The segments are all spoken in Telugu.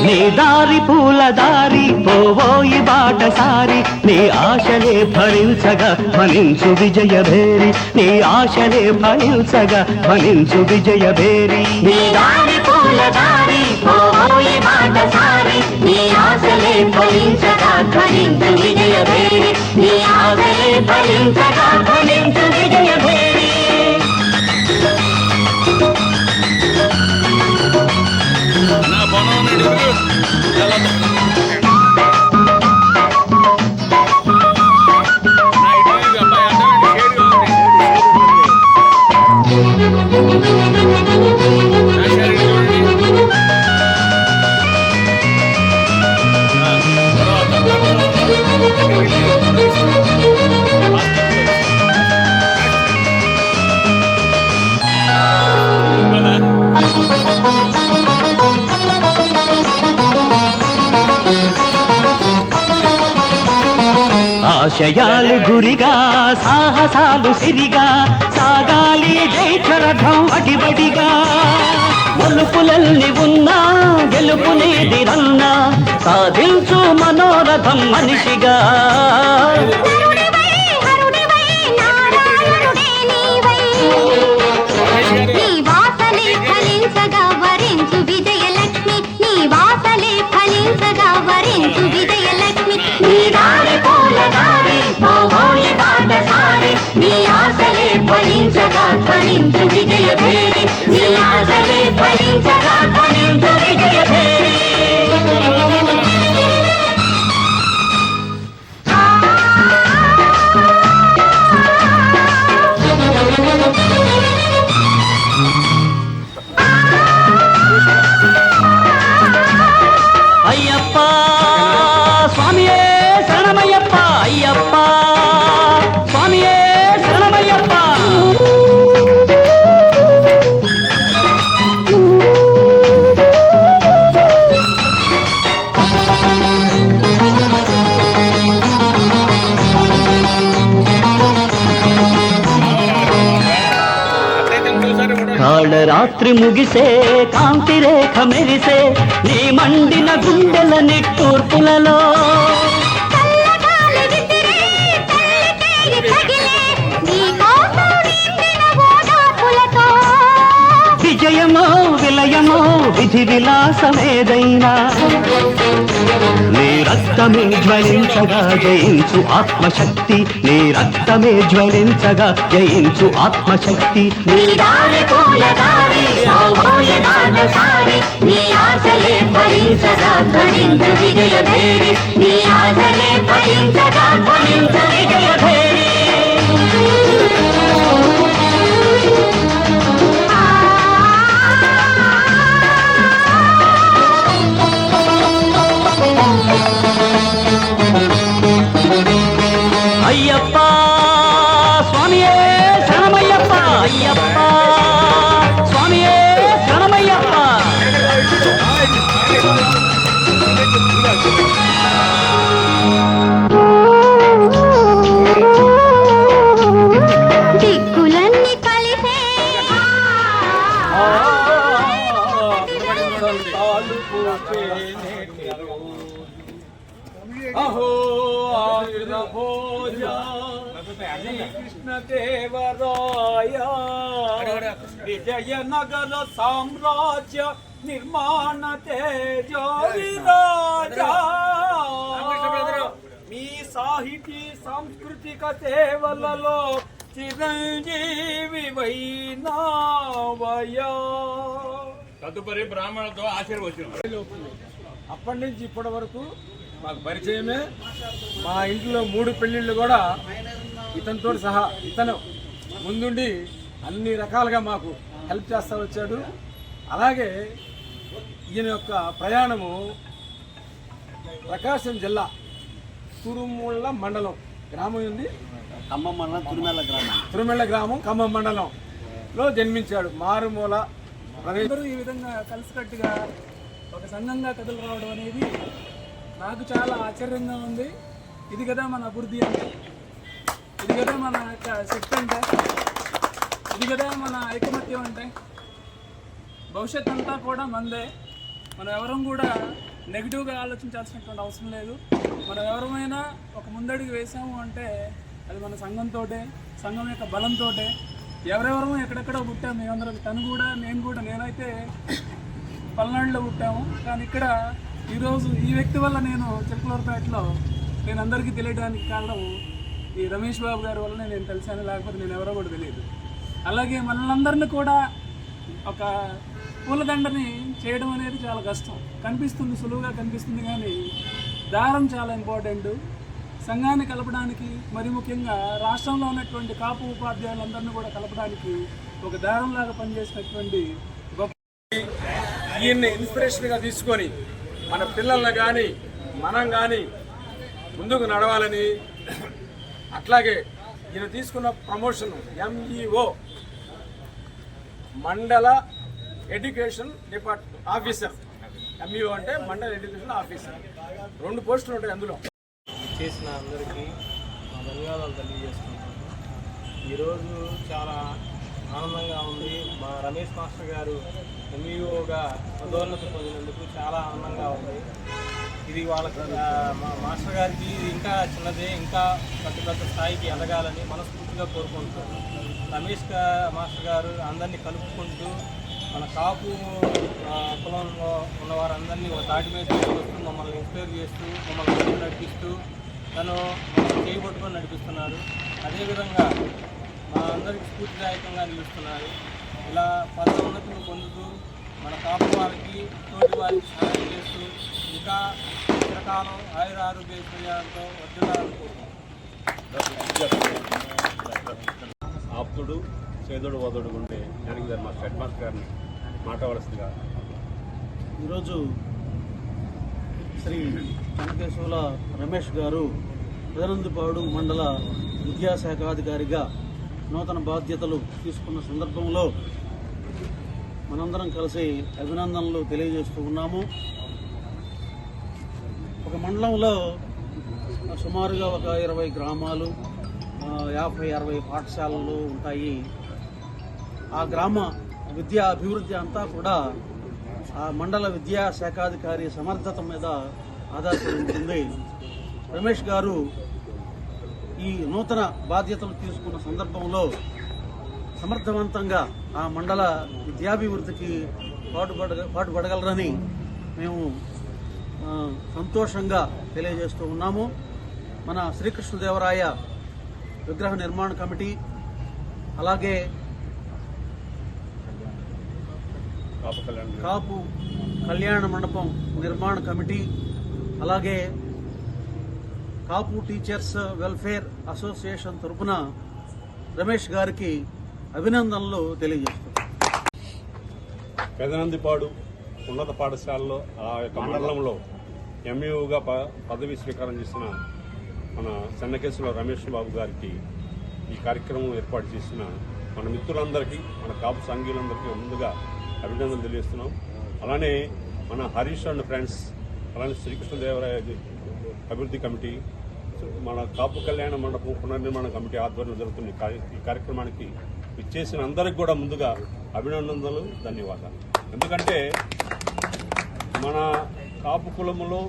నీ దారి పూల దారి పోవోయి బాటసారి నీ ఆశలే ఫలించగా ఫలించు విజయభేరి నీ ఆశలే ఫలించగా ఫలించు విజయభేరి నీ దారి పూల దారి పోవోయి బాటసారి నీ ఆశలే ఫలించగా ఫలించు విజయభేరి నీ ఆశలే ఫలించగా ఫలించు విజయభేరి ఆశయాలు గురిగా సాహసాలు సిరిగా సాగాలి జైత్రరథం అడిబడిగా మలుపులల్ని ఉన్నా గెలుపునేదిరన్నా సాధించు మనోరథం మనిషిగా నీ వాసలే ఫలించగా వరించు విజయలక్ష్మి నీ వాసలే ఫలించగా వరించు విజయలక్ష్మి నీ దారి పూల దారి పోవోయి బాటసారి నీ ఆశలే ఫలించగా ఫలించు విజయభేరి నీ ఆశలే ఫలించగా ఫలించు విజయభేరి అయ్యప్ప స్వామియే శరణమయ్యప్ప అయ్యప్ప స్వామియే శరణమయ్యప్ప కాళరాత్రి ముగిసే కాంతి రేఖ మెరిసే నీ మండిన గుండెల నిట్టూర్పులలో విజయమో విలయమో విధి విలాసమేదైనా నీ రక్తమే జ్వలించగా జయించు ఆత్మశక్తి నీ రక్తమే జ్వలించగా జయించు ఆత్మశక్తి నీ దారి పూల దారి పోవోయి బాటసారి నీ ఆశలే ఫలించగా ఫలించు విజయభేరి నీ ఆశలే ఫలించగా ఫలించు విజయభేరి అయ్యప్ప స్వామియే శరణమయ్యప్ప అయ్యప్ప స్వామియే శరణమయ్యప్ప దిక్కులన్నీ కలిసే అహో భోజ కృష్ణదేవరాయ విజయనగర సామ్రాజ్య నిర్మాణ తేజో విరాజా మీ సాహితీ సాంస్కృతిక సేవలలో చిరంజీవి వైనావయా. తదుపరి బ్రాహ్మణులతో ఆశీర్వచనం. అప్పటి నుంచి ఇప్పటి వరకు మాకు పరిచయమే. మా ఇంట్లో 3 పెళ్ళిళ్ళు కూడా ఇతనితో సహా ఇతను ముందుండి అన్ని రకాలుగా మాకు హెల్ప్ చేస్తూ వచ్చాడు. అలాగే ఈయన యొక్క ప్రయాణము ప్రకాశం జిల్లా తురుముళ్ళ మండలం గ్రామం ఉంది. ఖమ్మం మండలం తురిమెల్ల గ్రామం. తిరుమల గ్రామం ఖమ్మం మండలంలో జన్మించాడు. మారుమూల అందరూ ఈ విధంగా కలిసికట్టుగా ఒక సంఘంగా కథలు రావడం అనేది నాకు చాలా ఆశ్చర్యంగా ఉంది. ఇది కదా మన అభివృద్ధి అంటే, ఇది కదా మన యొక్క శక్తి అంటే, ఇది కదా మన ఐకమత్యం అంటే. భవిష్యత్ అంతా కూడా మందే. మనం ఎవరం కూడా నెగిటివ్గా ఆలోచించాల్సినటువంటి అవసరం లేదు. మనం ఎవరమైనా ఒక ముందడుగు వేసాము అంటే అది మన సంఘంతో, సంఘం యొక్క బలంతో. ఎవరెవరమో ఎక్కడెక్కడో పుట్టాము మేమందరం. తను కూడా, నేను కూడా. నేనైతే పల్నాడులో పుట్టాము, కానీ ఇక్కడ ఈరోజు ఈ వ్యక్తి వల్ల నేను చిలకలూరుపేటలో నేను అందరికీ తెలియడానికి కారణం ఈ రమేష్ బాబు గారి వల్లనే నేను తెలిసాను, లేకపోతే నేను ఎవరో కూడా తెలియదు. అలాగే మనల్ని కూడా ఒక పూలదండని చేయడం అనేది చాలా కష్టం. కనిపిస్తుంది, సులువుగా కనిపిస్తుంది, కానీ దారం చాలా ఇంపార్టెంట్. సంఘాన్ని కలపడానికి, మరి ముఖ్యంగా రాష్ట్రంలో ఉన్నటువంటి కాపు ఉపాధ్యాయులందరినీ కూడా కలపడానికి ఒక దారంలాగా పనిచేసినటువంటి గొప్ప ఈయన్ని ఇన్స్పిరేషన్గా తీసుకొని మన పిల్లల్ని కానీ మనం కానీ ముందుకు నడవాలని, అట్లాగే ఈయన తీసుకున్న ప్రమోషన్ ఎంఈఓ మండల ఎడ్యుకేషన్ డిపార్ట్మెంట్ ఆఫీసర్. ఎంఈఓ అంటే మండల ఎడ్యుకేషన్ ఆఫీసర్. 2 పోస్టులు ఉంటాయి అందులో. చేసిన అందరికీ మా ధన్యవాదాలు తెలియజేస్తున్నాను. ఈరోజు చాలా ఆనందంగా ఉంది. మా రమేష్ మాస్టర్ గారు ఎంఈఓగా పదోన్నతి పొందినందుకు చాలా ఆనందంగా ఉంది. ఇది వాళ్ళకి మా మాస్టర్ గారికి ఇది ఇంకా చిన్నదే, ఇంకా పెద్ద స్థాయికి ఎదగాలని మనస్ఫూర్తిగా కోరుకుంటున్నాను. రమేష్ మాస్టర్ గారు అందరినీ కలుపుకుంటూ మన కాపు కులంలో ఉన్న వారందరినీ ఒక తాటి మీద తీసుకొస్తూ మమ్మల్ని ఇన్స్పైర్ చేస్తూ మమ్మల్ని నడిపిస్తూ తను చేయబట్టుకొని నడిపిస్తున్నారు. అదేవిధంగా మా అందరికి స్ఫూర్తిదాయకంగా నిలుస్తున్నారు. ఇలా పదోన్నతులు పొందుతూ మన కాపు వారికి, తోటి వారికి సహాయం చేస్తూ ఇంకా చిరకాలం ఆయుర ఆరోగ్య ఐశ్వర్యాలతో వర్ధిల్లాలని కోరుకుంటున్నాను. ఆప్తుడు చేదుడు వదుడు ఉండే జానకి మా హెడ్ మాస్టర్ గారిని మాట్లాడవలసిందిగా. ఈరోజు శ్రీ చెన్నకేశవుల రమేష్ గారు పెదనందిపాడు మండల విద్యాశాఖాధికారిగా నూతన బాధ్యతలు తీసుకున్న సందర్భంలో మనందరం కలిసి అభినందనలు తెలియజేస్తూ ఉన్నాము. ఒక మండలంలో సుమారుగా ఒక 20 గ్రామాలు, 50-60 పాఠశాలలు ఉంటాయి. ఆ గ్రామ విద్యా అభివృద్ధి అంతా కూడా ఆ మండల విద్యా శాఖాధికారి సమర్థత మీద ఆధారపడి ఉంటుంది. రమేష్ గారు ఈ నూతన బాధ్యతలు తీసుకున్న సందర్భంలో సమర్థవంతంగా ఆ మండల విద్యాభివృద్ధికి పాటుపడగలరని మేము సంతోషంగా తెలియజేస్తూ ఉన్నాము. మన శ్రీకృష్ణదేవరాయ విగ్రహ నిర్మాణ కమిటీ, అలాగే కాపు కళ్యాణ మండపం నిర్మాణ కమిటీ, అలాగే కాపు టీచర్స్ వెల్ఫేర్ అసోసియేషన్ తరఫున రమేష్ గారికి అభినందనలు తెలియజేస్తున్నాం. పెదనందిపాడు ఉన్నత పాఠశాలలో ఆ యొక్క మండలంలో ఎంఈఓగా పదవి స్వీకారం చేసిన మన చెన్నకేశవుల రమేష్ బాబు గారికి ఈ కార్యక్రమం ఏర్పాటు చేసిన మన మిత్రులందరికీ, మన కాపు సంఘీయులందరికీ ముందుగా అభినందనలు తెలియజేస్తున్నాం. అలానే మన హరీష్ అండ్ ఫ్రెండ్స్, అలానే శ్రీకృష్ణదేవరాయ అభివృద్ధి కమిటీ, మన కాపు కళ్యాణ మండపం పునర్నిర్మాణ కమిటీ ఆధ్వర్యంలో జరుగుతున్న ఈ కార్యక్రమానికి ఇచ్చేసిన అందరికి కూడా ముందుగా అభినందనలు, ధన్యవాదాలు. ఎందుకంటే మన కాపు కులములో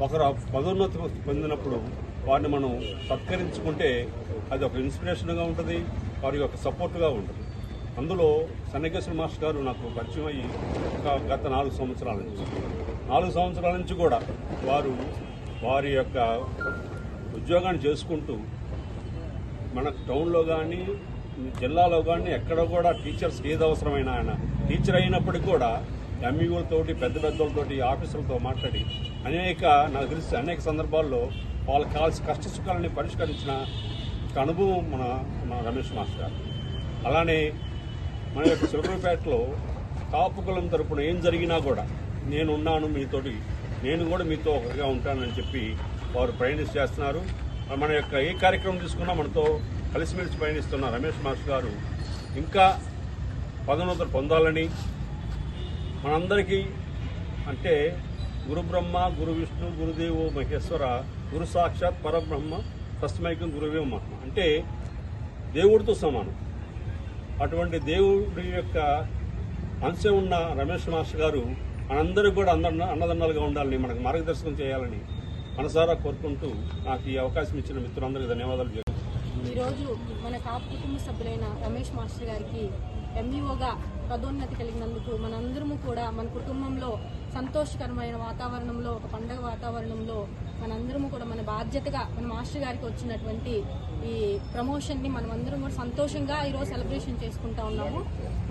ఒకరు పదోన్నతి పొందినప్పుడు వారిని మనం సత్కరించుకుంటే అది ఒక ఇన్స్పిరేషన్గా ఉంటుంది, వారి యొక్క సపోర్ట్గా ఉంటుంది. అందులో చెన్నకేశవ మాస్టర్ గారు నాకు పరిచయం అయ్యి గత 4 సంవత్సరాల నుంచి కూడా వారి యొక్క ఉద్యోగాన్ని చేసుకుంటూ మన టౌన్లో కానీ జిల్లాలో కానీ ఎక్కడ కూడా టీచర్స్కి ఏది అవసరమైనా ఆయన టీచర్ అయినప్పటికీ కూడా ఎంఈఓలతోటి పెద్దలతోటి ఆఫీసర్లతో మాట్లాడి నాకు తెలిసి అనేక సందర్భాల్లో వాళ్ళకి కావాల్సిన కష్ట సుఖాలని పరిష్కరించిన అనుభవం మన రమేష్ మాస్టర్ గారు. అలానే మన యొక్క చిలకలూరుపేటలో కాపు కులం తరపున ఏం జరిగినా కూడా నేను కూడా మీతో ఒకరిగా ఉంటానని చెప్పి వారు ప్రయాణించి చేస్తున్నారు. మన యొక్క ఏ కార్యక్రమం తీసుకున్నా మనతో కలిసిమెలిసి పయనిస్తున్న రమేష్ మాస్టర్ గారు ఇంకా పదోన్నతులు పొందాలని మనందరికీ అంటే గురు బ్రహ్మ గురు విష్ణు గురుదేవో మహేశ్వర గురు సాక్షాత్ పరబ్రహ్మ తస్మైకం గురువే మహా అంటే దేవుడితో సమానం. అటువంటి దేవుడి యొక్క అంశం ఉన్న రమేష్ మాస్టర్ గారు మనందరికీ కూడా అన్నదండలుగా ఉండాలని, మనకు మార్గదర్శకం చేయాలని మనసారా కోరుకుంటూ నాకు ఈ అవకాశం ఇచ్చిన మిత్రులందరికీ ధన్యవాదాలు చెప్తున్నాను. ఈరోజు మన కాపు కుటుంబ సభ్యులైన రమేష్ మాస్టర్ గారికి ఎంఈఓగా పదోన్నతి కలిగినందుకు మనందరము కూడా మన కుటుంబంలో సంతోషకరమైన వాతావరణంలో, ఒక పండగ వాతావరణంలో మనందరము కూడా మన బాధ్యతగా మన మాస్టర్ గారికి వచ్చినటువంటి ఈ ప్రమోషన్ని మనమందరం కూడా సంతోషంగా ఈరోజు సెలబ్రేషన్ చేసుకుంటా ఉన్నాము.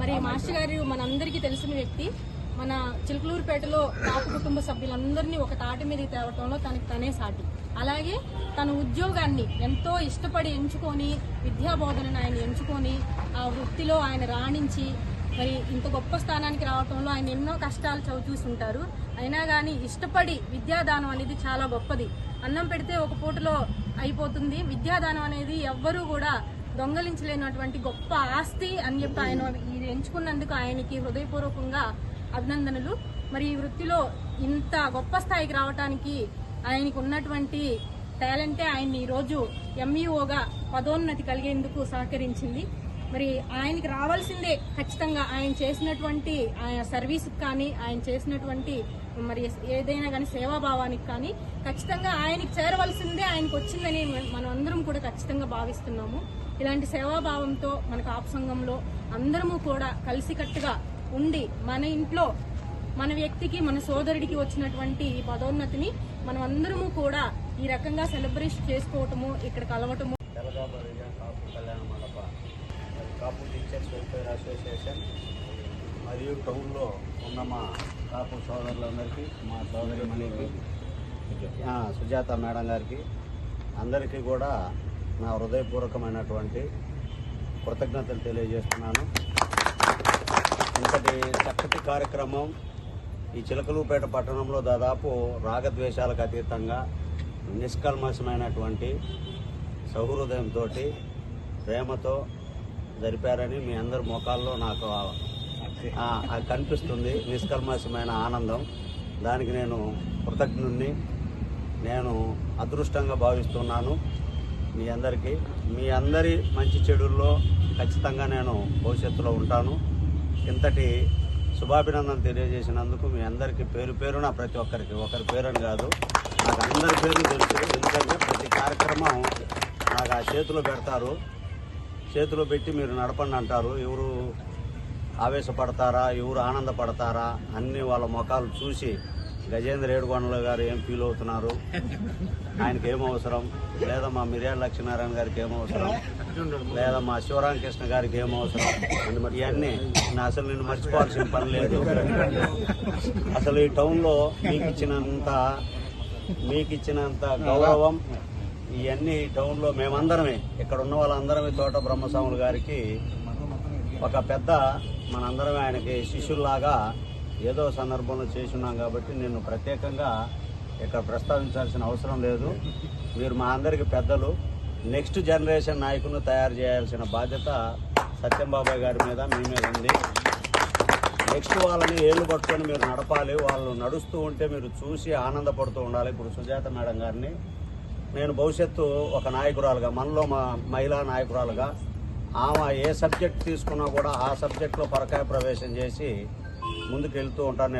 మరి మాస్టర్ గారు మనందరికీ తెలిసిన వ్యక్తి. మన చిలుకలూరుపేటలో కాపు కుటుంబ సభ్యులందరినీ ఒక తాటి మీద తేవటంలో తనకి తనే సాటి. అలాగే తన ఉద్యోగాన్ని ఎంతో ఇష్టపడి ఎంచుకొని, విద్యాబోధనను ఆయన ఎంచుకొని ఆ వృత్తిలో ఆయన రాణించి మరి ఇంత గొప్ప స్థానానికి రావటంలో ఆయన ఎన్నో కష్టాలు చవిచూస్తుంటారు. అయినా కానీ ఇష్టపడి విద్యాదానం అనేది చాలా గొప్పది. అన్నం పెడితే ఒక పూటలో అయిపోతుంది. విద్యాదానం అనేది ఎవ్వరూ కూడా దొంగలించలేనటువంటి గొప్ప ఆస్తి అని చెప్పి ఆయన ఇది ఎంచుకున్నందుకు ఆయనకి హృదయపూర్వకంగా అభినందనలు. మరి ఈ వృత్తిలో ఇంత గొప్ప స్థాయికి రావడానికి ఆయనకు ఉన్నటువంటి టాలెంటే ఆయన్ని ఈరోజు ఎంఈఓగా పదోన్నతి కలిగేందుకు సహకరించింది. మరి ఆయనకి రావాల్సిందే ఖచ్చితంగా. ఆయన చేసినటువంటి ఆయన సర్వీస్కి కానీ, ఆయన చేసినటువంటి మరి ఏదైనా కానీ సేవాభావానికి కానీ ఖచ్చితంగా ఆయనకి చేరవలసిందే ఆయనకు వచ్చిందని మనం అందరం కూడా ఖచ్చితంగా భావిస్తున్నాము. ఇలాంటి సేవాభావంతో మన కాపు సంఘంలో అందరము కూడా కలిసికట్టుగా ఉండి మన ఇంట్లో మన వ్యక్తికి, మన సోదరుడికి వచ్చినటువంటి ఈ పదోన్నతిని మనం అందరము కూడా ఈ రకంగా సెలబ్రేట్ చేసుకోవటము, ఇక్కడ కలవటము. కాపు కళ్యాణ మండప కాపు టీచర్స్ వెల్ఫేర్ అసోసియేషన్ మరియు టౌన్లో ఉన్న మా కాపు సోదరులందరికీ, మా సోదరి మణికి, సుజాత మేడం గారికి అందరికీ కూడా నా హృదయపూర్వకమైనటువంటి కృతజ్ఞతలు తెలియజేస్తున్నాను. ఇంతటి చక్కటి కార్యక్రమం ఈ చిలకలూరుపేట పట్టణంలో దాదాపు రాగద్వేషాలకు అతీతంగా నిష్కల్మషమైనటువంటి సౌహృదయంతో, ప్రేమతో జరిపారని మీ అందరి ముఖాల్లో నాకు కనిపిస్తుంది. నిష్కల్మషమైన ఆనందం. దానికి నేను కృతజ్ఞుణ్ణి, నేను అదృష్టంగా భావిస్తున్నాను. మీ అందరి మంచి చెడుల్లో ఖచ్చితంగా నేను భవిష్యత్తులో ఉంటాను. ఇంతటి శుభాభినందనలు తెలియజేసినందుకు మీ అందరికీ పేరు పేరున, ప్రతి ఒక్కరికి, ఒకరి పేరుని కాదు, నాకు అందరి పేర్లు తెలుసు. ఎందుకంటే ప్రతి కార్యక్రమం నాకు ఆ చేతిలో పెడతారు. చేతిలో పెట్టి మీరు నడపండి అంటారు. ఎవరు ఆవేశపడతారా, ఎవరు ఆనందపడతారా అన్నీ వాళ్ళ ముఖాలు చూసి గజేంద్ర ఏడుగొండల గారు ఏం ఫీల్ అవుతున్నారు, ఆయనకి ఏం అవసరం, లేదా మా మిర్యాల లక్ష్మీనారాయణ గారికి ఏం అవసరం, లేదా మా శివరామకృష్ణ గారికి ఏం అవసరం, ఇవన్నీ అసలు నేను మర్చిపోవాల్సిన పని లేదు. అసలు ఈ టౌన్లో మీకు ఇచ్చినంత గౌరవం ఇవన్నీ ఈ టౌన్లో మేమందరమే, ఇక్కడ ఉన్న వాళ్ళందరమే తోట బ్రహ్మస్వాములు గారికి ఒక పెద్ద, మనందరమే ఆయనకి శిష్యుల్లాగా ఏదో సందర్భంలో చేసి ఉన్నాం కాబట్టి నేను ప్రత్యేకంగా ఇక్కడ ప్రస్తావించాల్సిన అవసరం లేదు. మీరు మా అందరికి పెద్దలు. నెక్స్ట్ జనరేషన్ నాయకులను తయారు చేయాల్సిన బాధ్యత సత్యంబాబాయ్ గారి మీద, మీ మీద ఉంది. నెక్స్ట్ వాళ్ళని ఏళ్ళు పట్టుకొని మీరు నడపాలి. వాళ్ళు నడుస్తూ ఉంటే మీరు చూసి ఆనందపడుతూ ఉండాలి. ఇప్పుడు సుజాత మేడం గారిని నేను భవిష్యత్తు ఒక నాయకురాలుగా, మనలో మా మహిళా నాయకురాలుగా, ఆమె ఏ సబ్జెక్ట్ తీసుకున్నా కూడా ఆ సబ్జెక్టులో పరకాయ ప్రవేశం చేసి ముందుకు వెళ్తూ ఉంటాను.